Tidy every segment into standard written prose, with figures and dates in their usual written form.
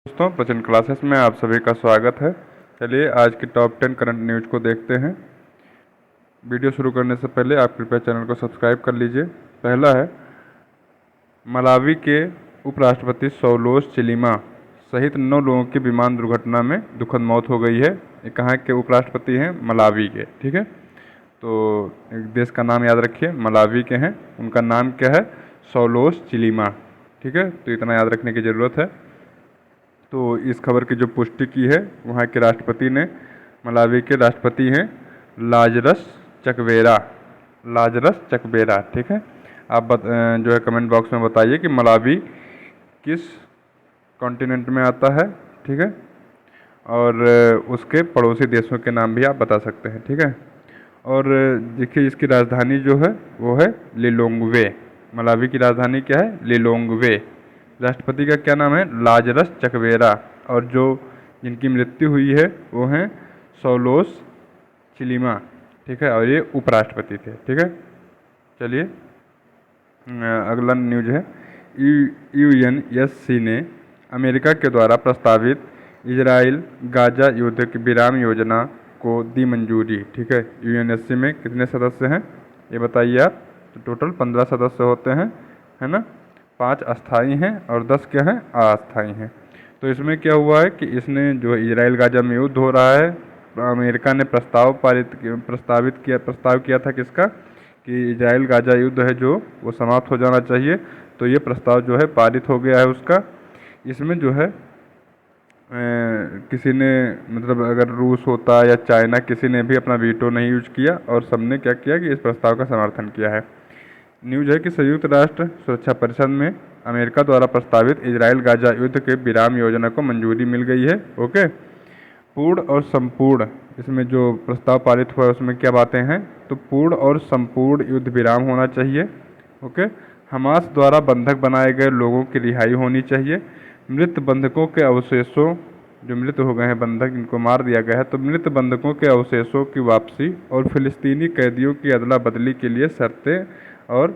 दोस्तों, प्रचंड क्लासेस में आप सभी का स्वागत है। चलिए आज की टॉप 10 करंट न्यूज को देखते हैं। वीडियो शुरू करने से पहले आप कृपया चैनल को सब्सक्राइब कर लीजिए। पहला है, मलावी के उपराष्ट्रपति सौलोस चिलिमा सहित 9 लोगों की विमान दुर्घटना में दुखद मौत हो गई है। ये कहाँ के उपराष्ट्रपति हैं? मलावी के। ठीक है, तो एक देश का नाम याद रखिए, मलावी के हैं। उनका नाम क्या है? सौलोस चिलिमा। ठीक है, तो इतना याद रखने की ज़रूरत है। तो इस खबर की जो पुष्टि की है वहाँ के राष्ट्रपति ने, मलावी के राष्ट्रपति हैं लाजरस चकवेरा। Lazarus Chakwera. ठीक है, आप जो है कमेंट बॉक्स में बताइए कि मलावी किस कॉन्टिनेंट में आता है। ठीक है, और उसके पड़ोसी देशों के नाम भी आप बता सकते हैं। ठीक है, और देखिए इसकी राजधानी जो है वो है लिलोंगवे। मलावी की राजधानी क्या है? लिलोंगवे। राष्ट्रपति का क्या नाम है? Lazarus Chakwera. और जो जिनकी मृत्यु हुई है वो हैं सौलोस चिलिमा। ठीक है, और ये उपराष्ट्रपति थे। ठीक है, चलिए अगला न्यूज है, यूएनएससी ने अमेरिका के द्वारा प्रस्तावित इजराइल गाजा युद्ध की विराम योजना को दी मंजूरी। ठीक है, यूएनएससी में कितने सदस्य हैं ये बताइए आप? तो टोटल 15 सदस्य होते हैं, है ना। 5 अस्थायी हैं और 10 क्या हैं? अस्थायी हैं। तो इसमें क्या हुआ है कि इसने जो इजराइल गाजा में युद्ध हो रहा है, अमेरिका ने प्रस्ताव किया था किसका? कि इजराइल गाजा युद्ध है जो वो समाप्त हो जाना चाहिए। तो ये प्रस्ताव जो है पारित हो गया है उसका। इसमें जो है किसी ने, मतलब अगर रूस होता या चाइना, किसी ने भी अपना वीटो नहीं यूज किया और सबने क्या किया कि इस प्रस्ताव का समर्थन किया है। न्यूज है कि संयुक्त राष्ट्र सुरक्षा परिषद में अमेरिका द्वारा प्रस्तावित इजराइल गाजा युद्ध के विराम योजना को मंजूरी मिल गई है। ओके, पूर्ण और संपूर्ण, इसमें जो प्रस्ताव पारित हुआ है उसमें क्या बातें हैं? तो पूर्ण और संपूर्ण युद्ध विराम होना चाहिए। ओके, हमास द्वारा बंधक बनाए गए लोगों की रिहाई होनी चाहिए। मृत बंधकों के अवशेषों, जो मृत हो गए हैं बंधक, इनको मार दिया गया है, तो मृत बंधकों के अवशेषों की वापसी और फिलिस्तीनी कैदियों की अदला बदली के लिए शर्तें और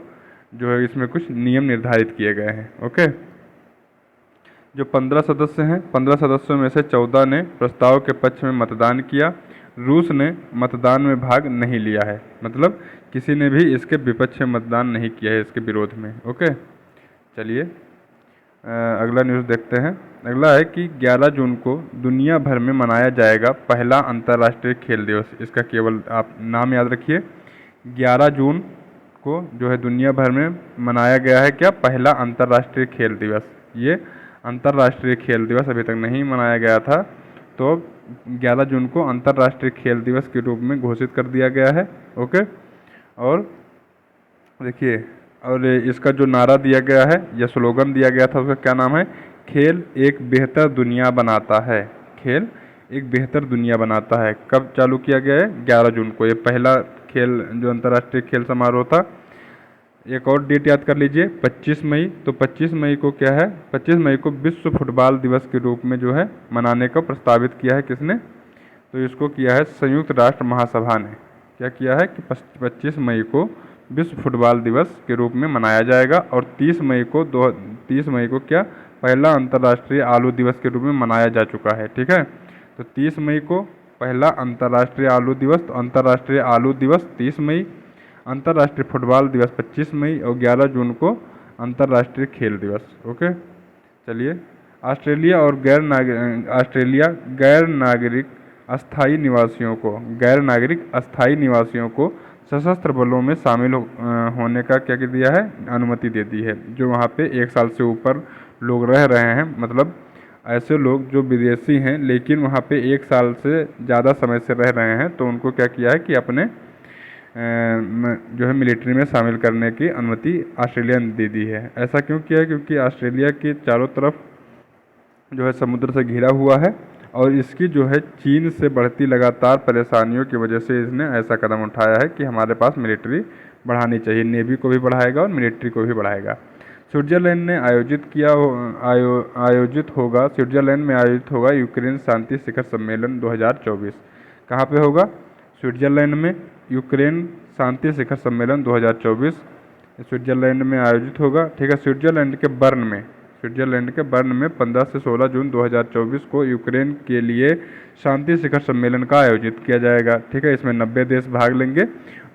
जो है इसमें कुछ नियम निर्धारित किए गए हैं। ओके, जो 15 सदस्य हैं, 15 सदस्यों में से 14 ने प्रस्ताव के पक्ष में मतदान किया। रूस ने मतदान में भाग नहीं लिया है, मतलब किसी ने भी इसके विपक्ष में मतदान नहीं किया है, इसके विरोध में। ओके, चलिए अगला न्यूज़ देखते हैं। अगला है कि 11 जून को दुनिया भर में मनाया जाएगा पहला अंतर्राष्ट्रीय खेल दिवस। इसका केवल आप नाम याद रखिए, 11 जून को जो है दुनिया भर में मनाया गया है क्या? पहला अंतर्राष्ट्रीय खेल दिवस। ये अंतर्राष्ट्रीय खेल दिवस अभी तक नहीं मनाया गया था, तो 11 जून को अंतर्राष्ट्रीय खेल दिवस के रूप में घोषित कर दिया गया है। ओके, और देखिए, और इसका जो नारा दिया गया है या स्लोगन दिया गया था उसका क्या नाम है? खेल एक बेहतर दुनिया बनाता है। खेल एक बेहतर दुनिया बनाता है। कब चालू किया गया है? 11 जून को। ये पहला खेल जो अंतर्राष्ट्रीय खेल समारोह था। एक और डेट याद कर लीजिए, 25 मई। तो 25 मई को क्या है? 25 मई को विश्व फुटबॉल दिवस के रूप में जो है मनाने का प्रस्तावित किया है किसने? तो इसको किया है संयुक्त राष्ट्र महासभा ने। क्या किया है कि 25 मई को विश्व फुटबॉल दिवस के रूप में मनाया जाएगा। और 30 मई को क्या? पहला अंतर्राष्ट्रीय आलू दिवस के रूप में मनाया जा चुका है। ठीक है, तो 30 मई को पहला अंतर्राष्ट्रीय आलू दिवस, तो अंतर्राष्ट्रीय आलू दिवस 30 मई, अंतर्राष्ट्रीय फुटबॉल दिवस 25 मई और 11 जून को अंतर्राष्ट्रीय खेल दिवस। ओके, चलिए ऑस्ट्रेलिया गैर नागरिक अस्थायी निवासियों को सशस्त्र बलों में शामिल होने का क्या दिया है? अनुमति दे दी है। जो वहाँ पे 1 साल से ऊपर लोग रह रहे हैं, मतलब ऐसे लोग जो विदेशी हैं लेकिन वहाँ पे 1 साल से ज़्यादा समय से रह रहे हैं, तो उनको क्या किया है कि अपने जो है मिलिट्री में शामिल करने की अनुमति ऑस्ट्रेलिया ने दे दी है। ऐसा क्यों किया है? क्योंकि ऑस्ट्रेलिया के चारों तरफ जो है समुद्र से घिरा हुआ है और इसकी जो है चीन से बढ़ती लगातार परेशानियों की वजह से इसने ऐसा कदम उठाया है कि हमारे पास मिलिट्री बढ़ानी चाहिए। नेवी को भी बढ़ाएगा और मिलिट्री को भी बढ़ाएगा। स्विट्जरलैंड में आयोजित होगा यूक्रेन शांति शिखर सम्मेलन 2024। कहाँ पे होगा? स्विट्जरलैंड में यूक्रेन शांति शिखर सम्मेलन 2024 स्विट्जरलैंड में आयोजित होगा। ठीक है, स्विट्जरलैंड के बर्न में, स्विट्जरलैंड के बर्न में 15 से 16 जून 2024 को यूक्रेन के लिए शांति शिखर सम्मेलन का आयोजित किया जाएगा। ठीक है, इसमें 90 देश भाग लेंगे।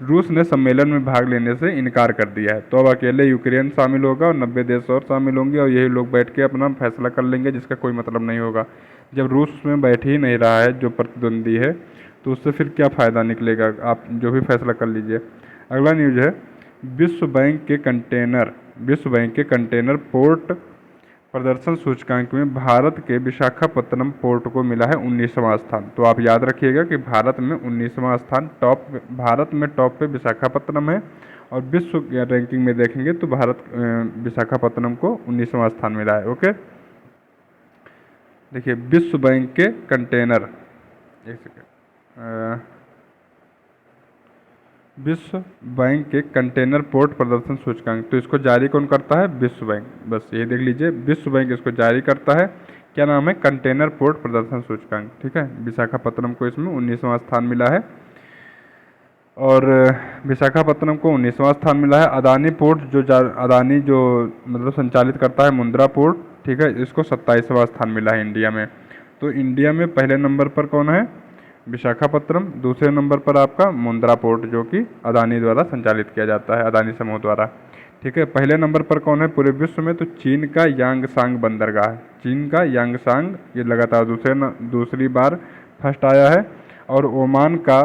रूस ने सम्मेलन में भाग लेने से इनकार कर दिया है, तो अब अकेले यूक्रेन शामिल होगा और 90 देश और शामिल होंगे और यही लोग बैठ के अपना फैसला कर लेंगे, जिसका कोई मतलब नहीं होगा। जब रूस उसमें बैठ ही नहीं रहा है, जो प्रतिद्वंदी है, तो उससे फिर क्या फ़ायदा निकलेगा। आप जो भी फैसला कर लीजिए। अगला न्यूज़ है, विश्व बैंक के कंटेनर पोर्ट प्रदर्शन सूचकांक में भारत के विशाखापत्तनम पोर्ट को मिला है 19वां स्थान। तो आप याद रखिएगा कि भारत में 19वां स्थान, भारत में टॉप पे विशाखापत्तनम है और विश्व रैंकिंग में देखेंगे तो भारत विशाखापत्तनम को 19वां स्थान मिला है। ओके, देखिए विश्व बैंक के कंटेनर, एक सेकेंड, विश्व बैंक के कंटेनर पोर्ट प्रदर्शन सूचकांक, तो इसको जारी कौन करता है? विश्व बैंक। बस ये देख लीजिए, विश्व बैंक इसको जारी करता है। क्या नाम है? कंटेनर पोर्ट प्रदर्शन सूचकांक। ठीक है, विशाखापत्तनम को इसमें 19वां स्थान मिला है और विशाखापत्तनम को 19वां स्थान मिला है। अदानी पोर्ट अदानी जो मतलब संचालित करता है, मुंद्रा पोर्ट, ठीक है, इसको 27वां स्थान मिला है इंडिया में। तो इंडिया में पहले नंबर पर कौन है? विशाखापत्तनम। दूसरे नंबर पर आपका मुंद्रा पोर्ट, जो कि अदानी द्वारा संचालित किया जाता है, अदानी समूह द्वारा। ठीक है, पहले नंबर पर कौन है पूरे विश्व में? तो चीन का यांगसांग बंदरगाह, चीन का यांगसांग, ये लगातार दूसरी बार फर्स्ट आया है। और ओमान का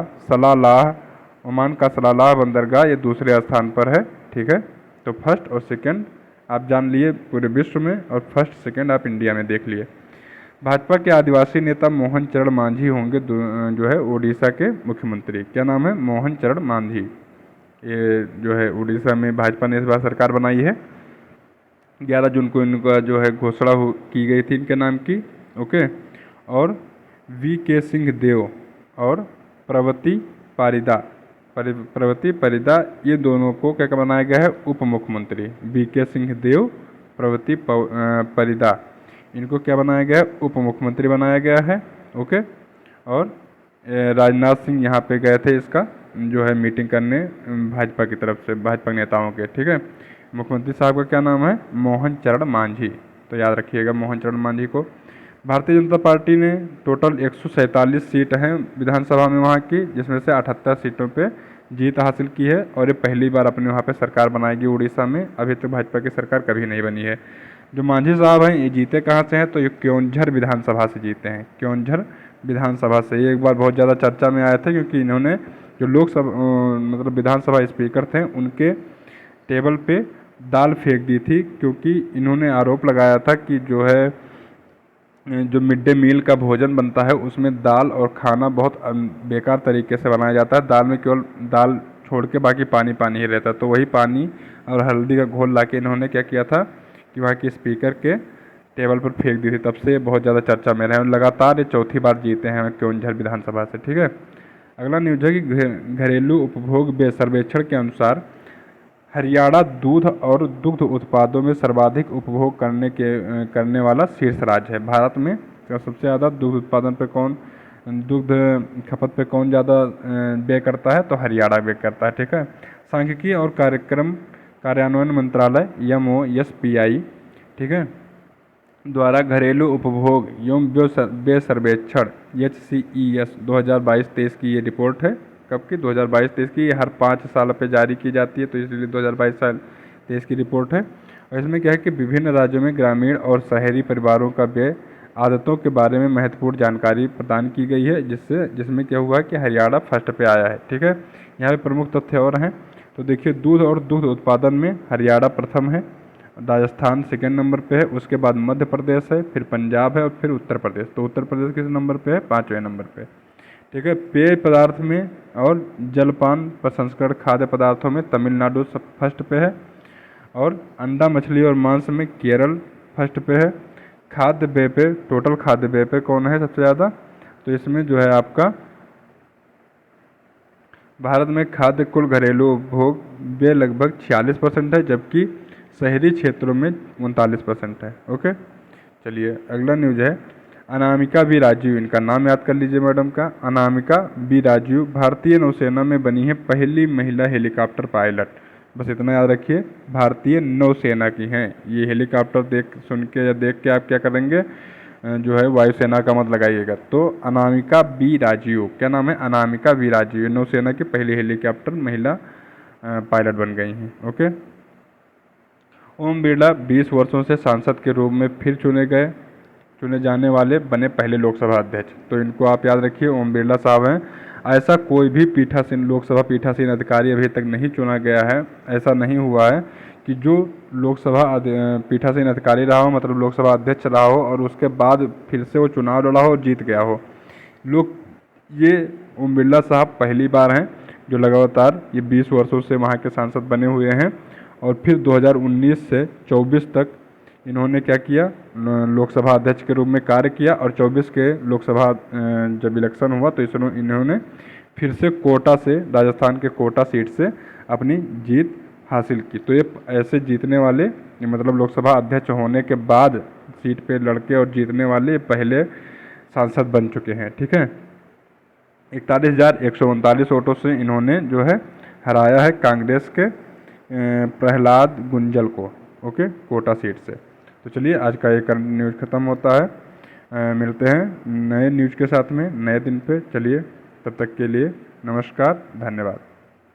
सलालाह बंदरगाह, ये दूसरे स्थान पर है। ठीक है, तो फर्स्ट और सेकंड आप जान लिए पूरे विश्व में और फर्स्ट सेकंड आप इंडिया में देख लिए। भाजपा के आदिवासी नेता मोहन चरण मांझी होंगे जो है उड़ीसा के मुख्यमंत्री। क्या नाम है? मोहन चरण मांझी। ये जो है उड़ीसा में भाजपा ने इस बार सरकार बनाई है। 11 जून को इनका जो है घोषणा की गई थी इनके नाम की। ओके, और VK सिंह देव और प्रवती परिदा, ये दोनों को क्या बनाया गया है? उप मुख्यमंत्री। VK सिंह देव, प्रवती परिदा, इनको क्या बनाया गया है? उप मुख्यमंत्री बनाया गया है। ओके, और राजनाथ सिंह यहाँ पे गए थे इसका जो है मीटिंग करने भाजपा की तरफ से, भाजपा नेताओं के। ठीक है, मुख्यमंत्री साहब का क्या नाम है? मोहन चरण मांझी। तो याद रखिएगा मोहन चरण मांझी को। भारतीय जनता पार्टी ने टोटल 147 सीट हैं विधानसभा में वहाँ की, जिसमें से 78 सीटों पे जीत हासिल की है और ये पहली बार अपने वहाँ पे सरकार बनाएगी उड़ीसा में। अभी तक भाजपा की सरकार कभी नहीं बनी है। जो मांझी साहब हैं, ये जीते कहाँ से हैं? तो ये क्योंझर विधानसभा से जीते हैं, क्योंझर विधानसभा से। ये एक बार बहुत ज़्यादा चर्चा में आए थे, क्योंकि इन्होंने जो लोकसभा मतलब विधानसभा स्पीकर थे, उनके टेबल पे दाल फेंक दी थी, क्योंकि इन्होंने आरोप लगाया था कि जो है जो मिड डे मील का भोजन बनता है उसमें दाल और खाना बहुत बेकार तरीके से बनाया जाता है। दाल में केवल दाल छोड़ के बाकी पानी पानी ही रहता है। तो वही पानी और हल्दी का घोल ला के इन्होंने क्या किया था कि वहाँ के स्पीकर के टेबल पर फेंक दी थी। तब से बहुत ज़्यादा चर्चा में रहे। लगातार ये चौथी बार जीते हैं क्योंझर विधानसभा से। ठीक है, अगला न्यूज़ है कि घरेलू उपभोग सर्वेक्षण के अनुसार हरियाणा दूध और दुग्ध उत्पादों में सर्वाधिक उपभोग करने वाला शीर्ष राज्य है। भारत में सबसे ज़्यादा दुग्ध उत्पादन पे दुग्ध खपत पे कौन ज़्यादा व्यय करता है? तो हरियाणा व्यय करता है। ठीक है, सांख्यिकी और कार्यक्रम कार्यान्वयन मंत्रालय MOSPI, ठीक है, द्वारा घरेलू उपभोग एवं व्यय सर्वेक्षण HCES 2022-23 की ये रिपोर्ट है। कब की? 2022-23 की। ये हर 5 साल पे जारी की जाती है, तो इसलिए 2022-23 की रिपोर्ट है। और इसमें क्या है कि विभिन्न राज्यों में ग्रामीण और शहरी परिवारों का व्यय आदतों के बारे में महत्वपूर्ण जानकारी प्रदान की गई है, जिसमें क्या हुआ कि हरियाणा फर्स्ट पे आया है। ठीक है, यहाँ पे प्रमुख तथ्य और हैं। तो देखिए, दूध और दुग्ध उत्पादन में हरियाणा प्रथम है, राजस्थान सेकेंड नंबर पे है, उसके बाद मध्य प्रदेश है, फिर पंजाब है और फिर उत्तर प्रदेश। तो उत्तर प्रदेश किस नंबर पे है? 5वें नंबर पे। ठीक है, पेय पदार्थ में और जलपान प्रसंस्करण खाद्य पदार्थों में तमिलनाडु फर्स्ट पे है, और अंडा मछली और मांस में केरल फर्स्ट पे है। खाद्य व्यय पे, टोटल खाद्य व्यय पे कौन है सबसे ज़्यादा? तो इसमें जो है आपका भारत में खाद्य कुल घरेलू उपभोग व्यय लगभग 46% है, जबकि शहरी क्षेत्रों में 39% है। ओके, चलिए अगला न्यूज़ है अनामिका बी राजीव। इनका नाम याद कर लीजिए मैडम का, अनामिका बी राजीव भारतीय नौसेना में बनी है पहली महिला हेलीकॉप्टर पायलट। बस इतना याद रखिए, भारतीय नौसेना की हैं। ये हेलीकॉप्टर देख सुन के या देख के आप क्या करेंगे, जो है वायुसेना का मत लगाइएगा। तो अनामिका बी राजीव, क्या नाम है, अनामिका बी राजीव, नौसेना की पहली हेलीकॉप्टर महिला पायलट बन गई हैं। ओके। ओम बिरला 20 वर्षों से सांसद के रूप में फिर चुने जाने वाले बने पहले लोकसभा अध्यक्ष। तो इनको आप याद रखिए, ओम बिरला साहब हैं। ऐसा कोई भी पीठासीन लोकसभा पीठासीन अधिकारी अभी तक नहीं चुना गया है, ऐसा नहीं हुआ है कि जो लोकसभा पीठासीन अधिकारी रहा हो, मतलब लोकसभा अध्यक्ष रहा हो और उसके बाद फिर से वो चुनाव लड़ा हो और जीत गया हो। लोग ये ओम बिरला साहब पहली बार हैं जो लगातार ये 20 वर्षों से वहाँ के सांसद बने हुए हैं। और फिर 2019 से 24 तक इन्होंने क्या किया, लोकसभा अध्यक्ष के रूप में कार्य किया। और 24 के लोकसभा जब इलेक्शन हुआ तो इन्होंने फिर से कोटा से, राजस्थान के कोटा सीट से अपनी जीत हासिल की। तो ये ऐसे जीतने वाले, मतलब लोकसभा अध्यक्ष होने के बाद सीट पे लड़के और जीतने वाले पहले सांसद बन चुके हैं। ठीक है, 41,139 वोटों से इन्होंने जो है हराया है कांग्रेस के प्रहलाद गुंजल को। ओके, कोटा सीट से। तो चलिए आज का ये न्यूज़ ख़त्म होता है। मिलते हैं नए न्यूज़ के साथ में नए दिन पे। चलिए, तब तक के लिए नमस्कार, धन्यवाद।